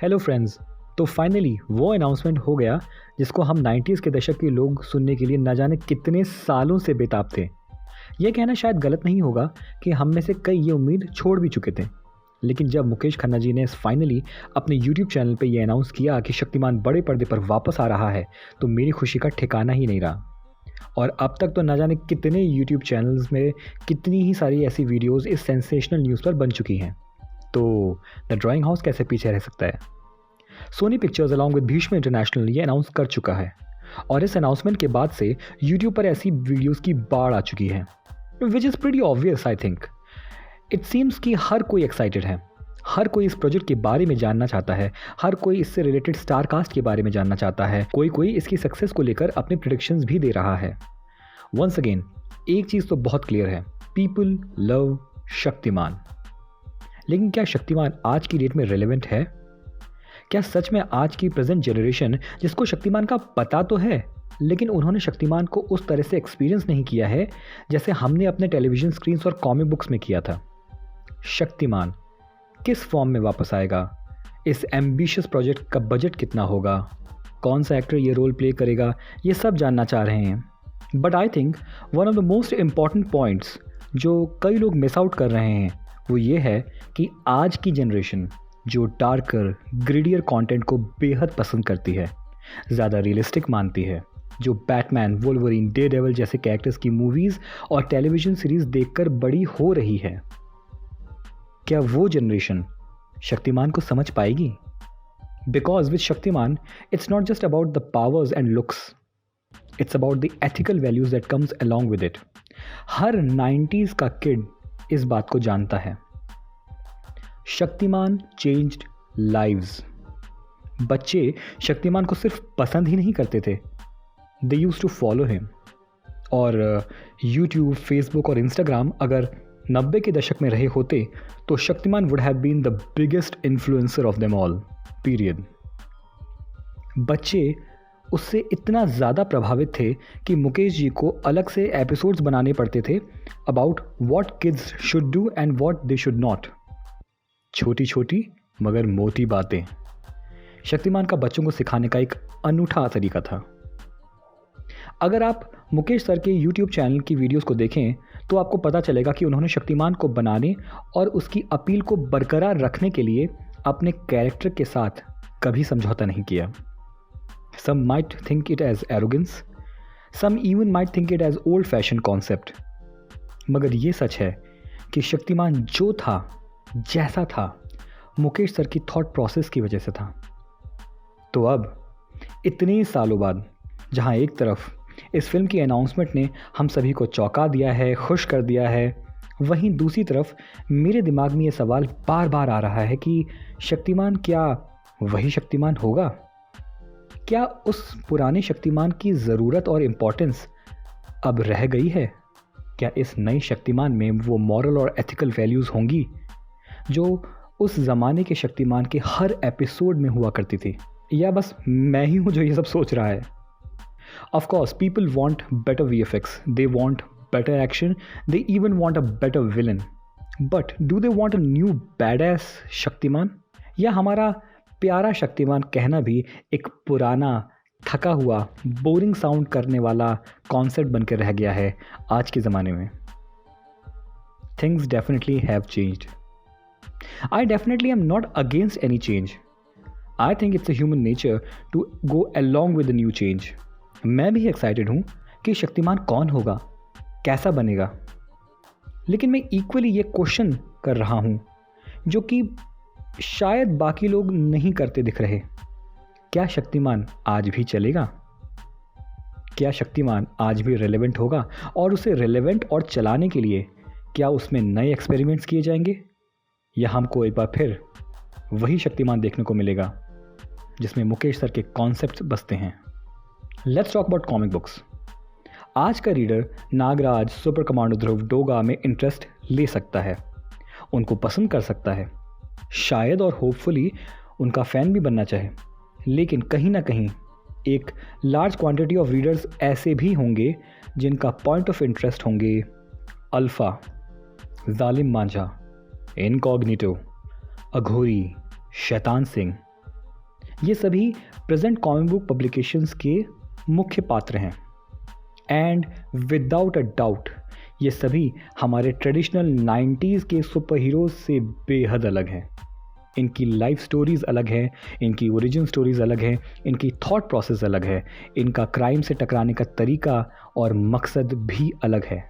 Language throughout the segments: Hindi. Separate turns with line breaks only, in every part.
Hello friends. तो फाइनली वो अनाउंसमेंट हो गया जिसको हम 90s के दशक के लोग सुनने के लिए न जाने कितने सालों से बेताब थे। यह कहना शायद गलत नहीं होगा कि हम में से कई ये उम्मीद छोड़ भी चुके थे, लेकिन जब मुकेश खन्ना जी ने फाइनली अपने यूट्यूब चैनल पे ये अनाउंस किया कि शक्तिमान बड़े पर्दे पर वापस आ रहा है, तो मेरी खुशी का ठिकाना ही नहीं रहा। और अब तक तो न जाने कितने यूट्यूब चैनल्स में कितनी ही सारी ऐसी वीडियोज़ इस सेंसेशनल न्यूज़ पर बन चुकी हैं, तो द ड्राइंग हाउस कैसे पीछे रह सकता है। Sony pictures along with Bhishma international ये अनाउंस कर चुका है, और इस अनाउंसमेंट के बाद से यूट्यूब पर ऐसी वीडियोस की बाढ़ आ चुकी है, which is pretty obvious. I think it seems कि हर कोई एक्साइटेड है, हर कोई इस प्रोजेक्ट के बारे में जानना चाहता है, हर कोई इससे रिलेटेड स्टार कास्ट के बारे में जानना चाहता है, कोई इसकी सक्सेस को लेकर अपने प्रेडिक्शंस भी दे रहा है। वंस अगेन एक चीज़ तो बहुत क्लियर है, पीपल लव शक्तिमान। लेकिन क्या शक्तिमान आज की डेट में रेलेवेंट है? क्या सच में आज की प्रेजेंट जनरेशन, जिसको शक्तिमान का पता तो है लेकिन उन्होंने शक्तिमान को उस तरह से एक्सपीरियंस नहीं किया है जैसे हमने अपने टेलीविज़न स्क्रीन्स और कॉमिक बुक्स में किया था, शक्तिमान किस फॉर्म में वापस आएगा? इस एम्बिशियस प्रोजेक्ट का बजट कितना होगा? कौन सा एक्टर ये रोल प्ले करेगा? ये सब जानना चाह रहे हैं। But I think one of the most important points जो कई लोग मिस आउट कर रहे हैं वो ये है कि आज की जनरेशन जो डार्कर ग्रिडियर कंटेंट को बेहद पसंद करती है, ज़्यादा रियलिस्टिक मानती है, जो बैटमैन, वोल्वरीन, डेयरडेविल जैसे कैरेक्टर्स की मूवीज़ और टेलीविज़न सीरीज़ देखकर बड़ी हो रही है, क्या वो जनरेशन शक्तिमान को समझ पाएगी? Because with Shaktimaan it's not just about the powers and looks, it's about the ethical values that comes along with it. हर 90s का किड इस बात को जानता है। Shaktimaan changed lives. बच्चे शक्तिमान को सिर्फ पसंद ही नहीं करते थे, they used to follow him. और यूट्यूब, फेसबुक और इंस्टाग्राम अगर 90 के दशक में रहे होते तो Shaktimaan would have been the biggest influencer of them all, period. बच्चे उससे इतना ज़्यादा प्रभावित थे कि मुकेश जी को अलग से एपिसोड्स बनाने पड़ते थे about what kids should do and what they should not. छोटी छोटी मगर मोटी बातें शक्तिमान का बच्चों को सिखाने का एक अनूठा तरीका था। अगर आप मुकेश सर के यूट्यूब चैनल की वीडियोस को देखें तो आपको पता चलेगा कि उन्होंने शक्तिमान को बनाने और उसकी अपील को बरकरार रखने के लिए अपने कैरेक्टर के साथ कभी समझौता नहीं किया। Some might think it as arrogance, some even might think it as old fashioned concept. मगर ये सच है कि शक्तिमान जो था, जैसा था, मुकेश सर की थॉट प्रोसेस की वजह से था। तो अब इतने सालों बाद जहाँ एक तरफ इस फिल्म की अनाउंसमेंट ने हम सभी को चौंका दिया है, खुश कर दिया है, वहीं दूसरी तरफ मेरे दिमाग में ये सवाल बार बार आ रहा है कि शक्तिमान क्या वही शक्तिमान होगा? क्या उस पुराने शक्तिमान की ज़रूरत और इम्पोर्टेंस अब रह गई है? क्या इस नई शक्तिमान में वो मॉरल और एथिकल वैल्यूज़ होंगी जो उस ज़माने के शक्तिमान के हर एपिसोड में हुआ करती थी? या बस मैं ही हूँ जो ये सब सोच रहा है? Of course people want better VFX, they want better action, they even want a better villain, but do they want a new badass Shaktimaan? या हमारा प्यारा शक्तिमान कहना भी एक पुराना, थका हुआ, बोरिंग साउंड करने वाला कॉन्सेप्ट बनकर रह गया है आज के ज़माने में? Things definitely have changed. I definitely am not against any change. I think it's a human nature to go along with the new change. मैं भी एक्साइटेड हूँ कि शक्तिमान कौन होगा, कैसा बनेगा। लेकिन मैं इक्वली ये क्वेश्चन कर रहा हूँ जो कि शायद बाकी लोग नहीं करते दिख रहे। क्या शक्तिमान आज भी चलेगा? क्या शक्तिमान आज भी रेलेवेंट होगा? और उसे रेलेवेंट और चलाने के लिए क्या उसमें नए एक्सपेरिमेंट्स किए जाएंगे, या हमको एक बार फिर वही शक्तिमान देखने को मिलेगा जिसमें मुकेश सर के कॉन्सेप्ट्स बसते हैं? Let's talk about comic books. आज का रीडर नागराज, सुपर कमांडो ध्रुव, डोगा में इंटरेस्ट ले सकता है, उनको पसंद कर सकता है, शायद और होपफुली उनका फ़ैन भी बनना चाहे। लेकिन कहीं ना कहीं एक लार्ज क्वांटिटी ऑफ रीडर्स ऐसे भी होंगे जिनका पॉइंट ऑफ इंटरेस्ट होंगे अल्फ़ा, जालिम मांझा, इनकॉग्निटो, अघोरी, शैतान सिंह, ये सभी प्रेजेंट कॉमिक बुक पब्लिकेशंस के मुख्य पात्र हैं एंड विदाउट अ डाउट ये सभी हमारे ट्रेडिशनल 90s के सुपर हीरोज़ से बेहद अलग हैं। इनकी लाइफ स्टोरीज़ अलग हैं, इनकी ओरिजिन स्टोरीज़ अलग हैं, इनकी थॉट प्रोसेस अलग है, इनका क्राइम से टकराने का तरीका और मकसद भी अलग है।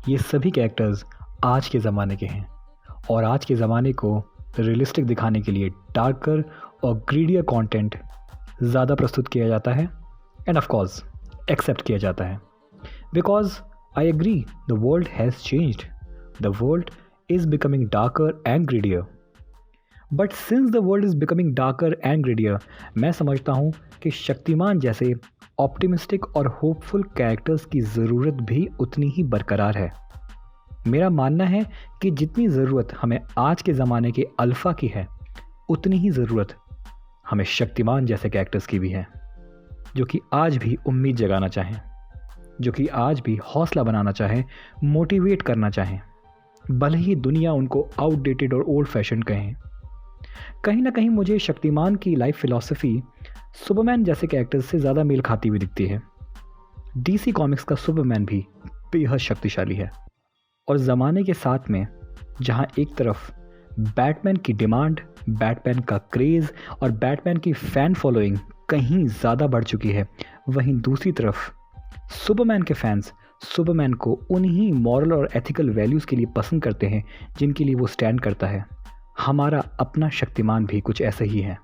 ये सभी कैरेक्टर्स आज के ज़माने के हैं और आज के ज़माने को रियलिस्टिक दिखाने के लिए डार्कर और ग्रीडियर कंटेंट ज़्यादा प्रस्तुत किया जाता है एंड ऑफ कोर्स एक्सेप्ट किया जाता है because I agree the world has changed, the world is becoming darker and greedier. But since the world is becoming darker and greedier, मैं समझता हूँ कि शक्तिमान जैसे ऑप्टिमिस्टिक और होपफुल कैरेक्टर्स की ज़रूरत भी उतनी ही बरकरार है। मेरा मानना है कि जितनी ज़रूरत हमें आज के ज़माने के अल्फ़ा की है उतनी ही ज़रूरत हमें शक्तिमान जैसे कैरेक्टर्स की भी है, जो कि आज भी उम्मीद जगाना चाहें, जो कि आज भी हौसला बनाना चाहें, मोटिवेट करना चाहें, भले ही दुनिया उनको आउटडेटेड और ओल्ड फैशन कहें। कहीं ना कहीं मुझे शक्तिमान की लाइफ फिलॉसफी सुपरमैन जैसे कैरेक्टर्स से ज़्यादा मेल खाती हुई दिखती है। डीसी कॉमिक्स का सुपरमैन भी बेहद शक्तिशाली है और ज़माने के साथ में जहां एक तरफ बैटमैन की डिमांड, बैटमैन का क्रेज़ और बैटमैन की फ़ैन फॉलोइंग कहीं ज़्यादा बढ़ चुकी है, वहीं दूसरी तरफ सुपरमैन के फैंस सुपरमैन को उन्हीं मॉरल और एथिकल वैल्यूज़ के लिए पसंद करते हैं जिनके लिए वो स्टैंड करता है। हमारा अपना शक्तिमान भी कुछ ऐसा ही है,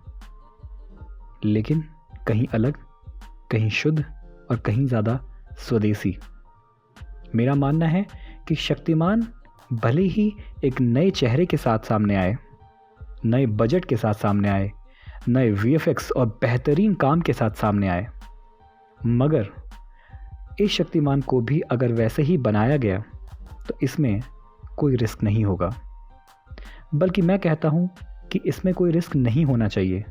लेकिन कहीं अलग, कहीं शुद्ध और कहीं ज़्यादा स्वदेशी। मेरा मानना है कि शक्तिमान भले ही एक नए चेहरे के साथ सामने आए, नए बजट के साथ सामने आए, नए वीएफएक्स और बेहतरीन काम के साथ सामने आए, मगर इस शक्तिमान को भी अगर वैसे ही बनाया गया तो इसमें कोई रिस्क नहीं होगा। बल्कि मैं कहता हूँ कि इसमें कोई रिस्क नहीं होना चाहिए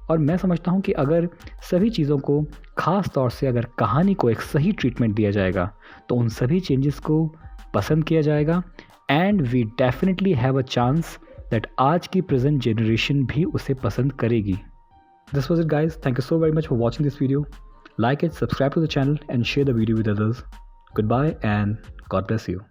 और मैं समझता हूँ कि अगर सभी चीज़ों को, ख़ास तौर से अगर कहानी को एक सही ट्रीटमेंट दिया जाएगा तो उन सभी चेंजेस को पसंद किया जाएगा and we definitely have a chance that आज की प्रेजेंट जनरेशन भी उसे पसंद करेगी। This was it guys, thank you so very much for watching this video. Like it, subscribe to the channel and share the video with others. Goodbye and God bless you.